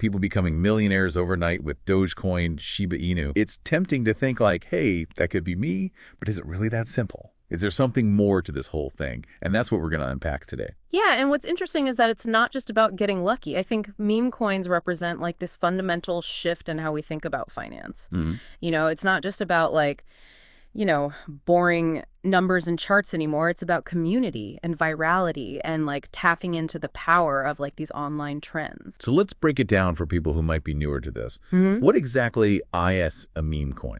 people becoming millionaires overnight with Dogecoin, Shiba Inu. It's tempting to think like, hey, that could be me, but is it really that simple? Is there something more to this whole thing? And that's what we're going to unpack today. Yeah, and what's interesting is that it's not just about getting lucky. I think meme coins represent like this fundamental shift in how we think about finance. It's not just about like, boring numbers and charts anymore. It's about community and virality and like tapping into the power of like these online trends. So let's break it down for people who might be newer to this. What exactly is a meme coin?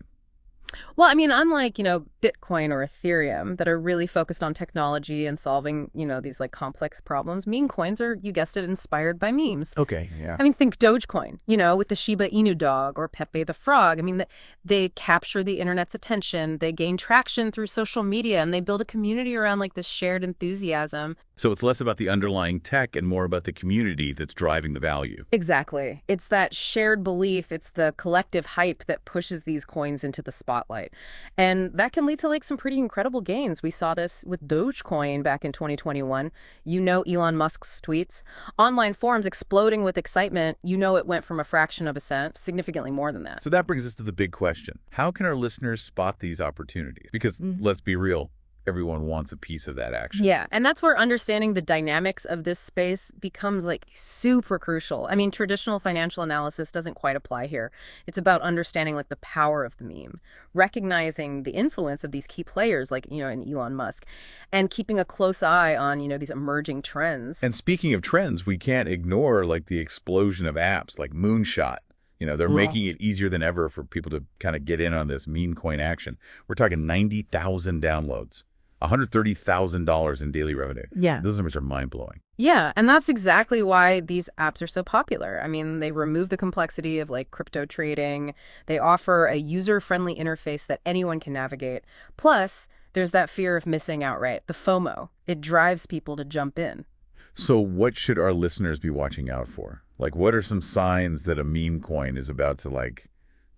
Well, I mean, unlike, Bitcoin or Ethereum that are really focused on technology and solving, these like complex problems, meme coins are, you guessed it, inspired by memes. Okay, yeah. I mean, think Dogecoin, with the Shiba Inu dog or Pepe the Frog. I mean, they capture the internet's attention, they gain traction through social media, and they build a community around like this shared enthusiasm. So it's less about the underlying tech and more about the community that's driving the value. Exactly. It's that shared belief. It's the collective hype that pushes these coins into the spotlight. And that can lead to like some pretty incredible gains. We saw this with Dogecoin back in 2021. Elon Musk's tweets. Online forums exploding with excitement. It went from a fraction of a cent, significantly more than that. So that brings us to the big question. How can our listeners spot these opportunities? Because let's be real, everyone wants a piece of that action. Yeah, and that's where understanding the dynamics of this space becomes like super crucial. I mean, traditional financial analysis doesn't quite apply here. It's about understanding like the power of the meme, recognizing the influence of these key players like, in Elon Musk, and keeping a close eye on, these emerging trends. And speaking of trends, we can't ignore like the explosion of apps like Moonshot. They're making it easier than ever for people to kind of get in on this meme coin action. We're talking 90,000 downloads. $130,000 in daily revenue. Yeah. Those numbers are mind-blowing. Yeah, and that's exactly why these apps are so popular. I mean, they remove the complexity of like crypto trading. They offer a user-friendly interface that anyone can navigate. Plus, there's that fear of missing out, right? The FOMO. It drives people to jump in. So what should our listeners be watching out for? Like, what are some signs that a meme coin is about to like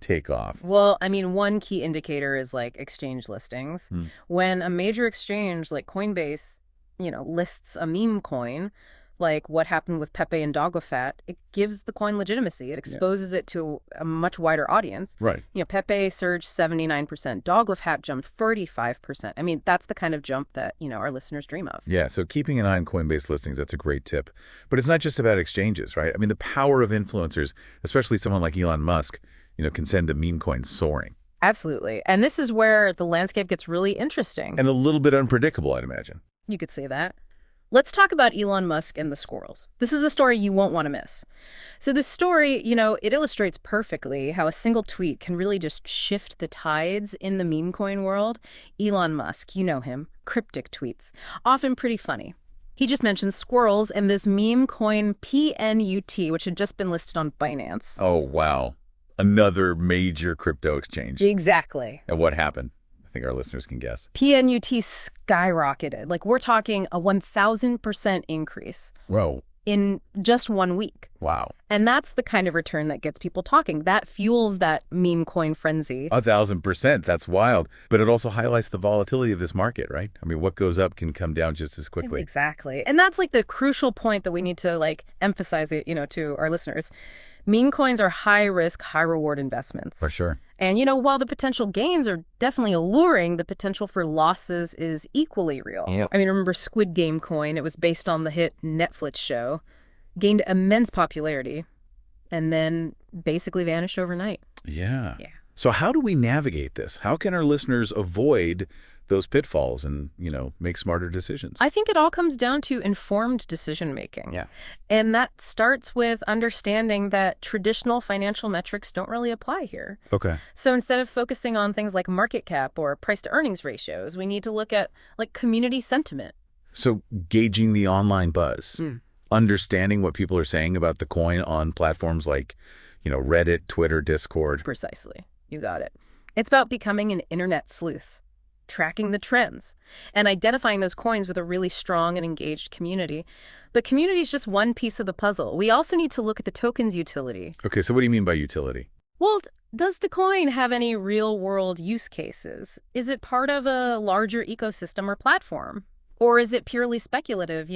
take off? Well, I mean, one key indicator is like exchange listings. When a major exchange like Coinbase, lists a meme coin, like what happened with Pepe and Dogofat, it gives the coin legitimacy. It exposes it to a much wider audience. Right. Pepe surged 79%. Dogofat jumped 35%. I mean, that's the kind of jump that, our listeners dream of. Yeah, so keeping an eye on Coinbase listings, that's a great tip. But it's not just about exchanges, right? I mean, the power of influencers, especially someone like Elon Musk, can send a meme coin soaring. Absolutely. And this is where the landscape gets really interesting. And a little bit unpredictable, I'd imagine. You could say that. Let's talk about Elon Musk and the squirrels. This is a story you won't want to miss. So this story, it illustrates perfectly how a single tweet can really just shift the tides in the meme coin world. Elon Musk, you know him, cryptic tweets, often pretty funny. He just mentioned squirrels and this meme coin PNUT, which had just been listed on Binance. Oh, wow. Another major crypto exchange. Exactly. And what happened? I think our listeners can guess. PNUT skyrocketed. Like, we're talking a 1,000% increase. Whoa. In just 1 week. Wow. And that's the kind of return that gets people talking. That fuels that meme coin frenzy. 1,000%. That's wild. But it also highlights the volatility of this market, right? I mean, what goes up can come down just as quickly. Exactly. And that's like the crucial point that we need to like emphasize it, to our listeners. Meme coins are high risk, high reward investments. For sure. And, while the potential gains are definitely alluring, the potential for losses is equally real. Yep. I mean, remember Squid Game coin? It was based on the hit Netflix show, gained immense popularity, and then basically vanished overnight. Yeah. So how do we navigate this? How can our listeners avoid those pitfalls and, make smarter decisions? I think it all comes down to informed decision making. Yeah. And that starts with understanding that traditional financial metrics don't really apply here. Okay. So instead of focusing on things like market cap or price to earnings ratios, we need to look at like community sentiment. So gauging the online buzz, understanding what people are saying about the coin on platforms like, Reddit, Twitter, Discord. Precisely. You got it. It's about becoming an internet sleuth, tracking the trends, and identifying those coins with a really strong and engaged community. But community is just one piece of the puzzle. We also need to look at the token's utility. Okay, so what do you mean by utility? Well, does the coin have any real-world use cases? Is it part of a larger ecosystem or platform? Or is it purely speculative,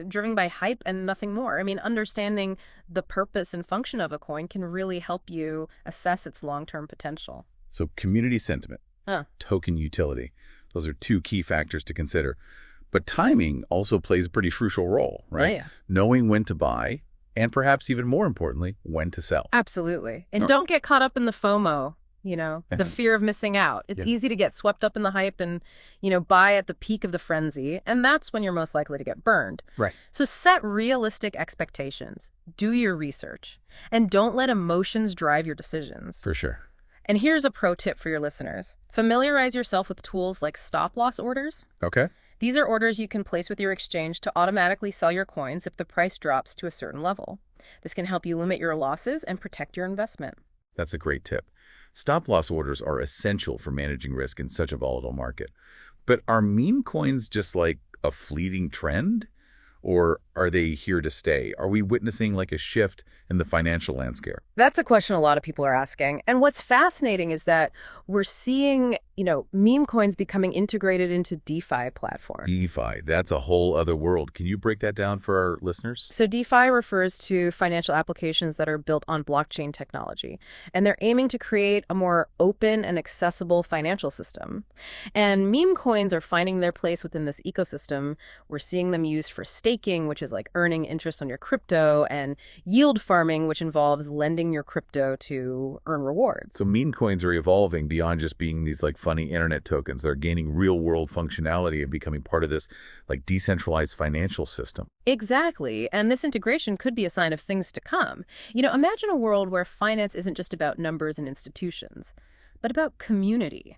driven by hype and nothing more? I mean, understanding the purpose and function of a coin can really help you assess its long-term potential. So community sentiment, Huh. token utility, those are two key factors to consider. But timing also plays a pretty crucial role, Yeah, right? yeah. Knowing when to buy, and perhaps even more importantly, when to sell. Absolutely. And Oh, don't get caught up in the FOMO, the fear of missing out. It's yeah, easy to get swept up in the hype and, buy at the peak of the frenzy, and that's when you're most likely to get burned. right. So set realistic expectations, do your research, and don't let emotions drive your decisions. For sure. And here's a pro tip for your listeners. Familiarize yourself with tools like stop-loss orders. Okay. These are orders you can place with your exchange to automatically sell your coins if the price drops to a certain level. This can help you limit your losses and protect your investment. That's a great tip. Stop-loss orders are essential for managing risk in such a volatile market. But are meme coins just like a fleeting trend? Or are they here to stay? Are we witnessing like a shift in the financial landscape? That's a question a lot of people are asking. And what's fascinating is that we're seeing, meme coins becoming integrated into DeFi platforms. DeFi, that's a whole other world. Can you break that down for our listeners? So DeFi refers to financial applications that are built on blockchain technology, and they're aiming to create a more open and accessible financial system. And meme coins are finding their place within this ecosystem. We're seeing them used for staking, which is like earning interest on your crypto, and yield farming, which involves lending your crypto to earn rewards. So meme coins are evolving beyond just being these like funny internet tokens. They're gaining real world functionality and becoming part of this like decentralized financial system. Exactly. And this integration could be a sign of things to come. Imagine a world where finance isn't just about numbers and institutions, but about community,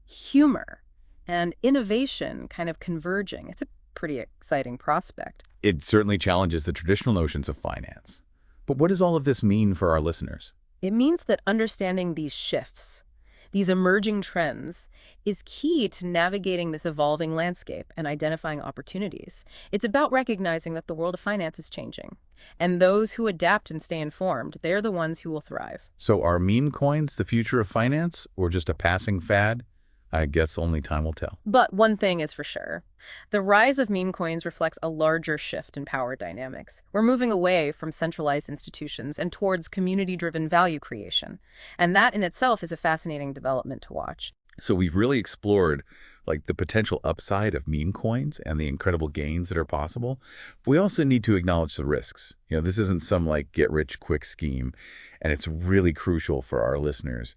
humor, and innovation kind of converging. It's a pretty exciting prospect. It certainly challenges the traditional notions of finance. But what does all of this mean for our listeners? It means that understanding these shifts, these emerging trends, is key to navigating this evolving landscape and identifying opportunities. It's about recognizing that the world of finance is changing, and those who adapt and stay informed, they're the ones who will thrive. So are meme coins the future of finance or just a passing fad? I guess only time will tell. But one thing is for sure. The rise of meme coins reflects a larger shift in power dynamics. We're moving away from centralized institutions and towards community-driven value creation. And that in itself is a fascinating development to watch. So we've really explored like the potential upside of meme coins and the incredible gains that are possible. We also need to acknowledge the risks. This isn't some like get rich quick scheme, and it's really crucial for our listeners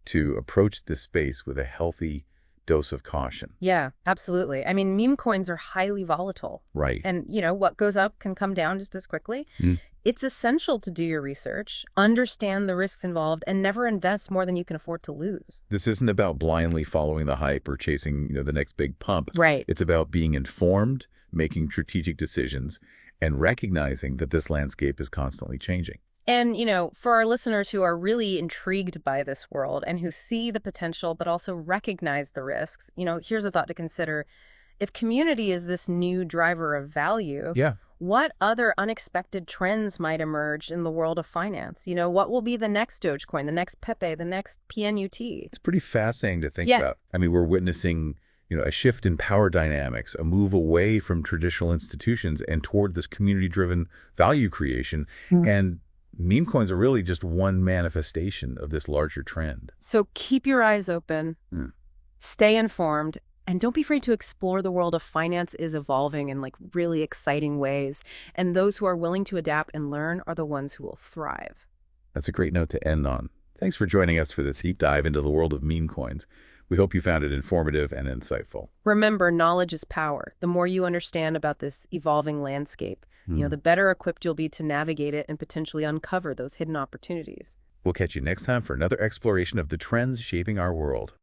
to approach this space with a healthy dose of caution. Yeah, absolutely. I mean, meme coins are highly volatile. Right. And, what goes up can come down just as quickly. Mm. It's essential to do your research, understand the risks involved, and never invest more than you can afford to lose. This isn't about blindly following the hype or chasing, the next big pump. Right. It's about being informed, making strategic decisions, and recognizing that this landscape is constantly changing. And, for our listeners who are really intrigued by this world and who see the potential but also recognize the risks, here's a thought to consider. If community is this new driver of value, Yeah. what other unexpected trends might emerge in the world of finance? What will be the next Dogecoin, the next Pepe, the next PNUT? It's pretty fascinating to think Yeah. about. I mean, we're witnessing, a shift in power dynamics, a move away from traditional institutions and toward this community-driven value creation. And meme coins are really just one manifestation of this larger trend. So keep your eyes open, Mm. stay informed, and don't be afraid to explore the world of finance is evolving in like really exciting ways. And those who are willing to adapt and learn are the ones who will thrive. That's a great note to end on. Thanks for joining us for this deep dive into the world of meme coins. We hope you found it informative and insightful. Remember, knowledge is power. The more you understand about this evolving landscape, the better equipped you'll be to navigate it and potentially uncover those hidden opportunities. We'll catch you next time for another exploration of the trends shaping our world.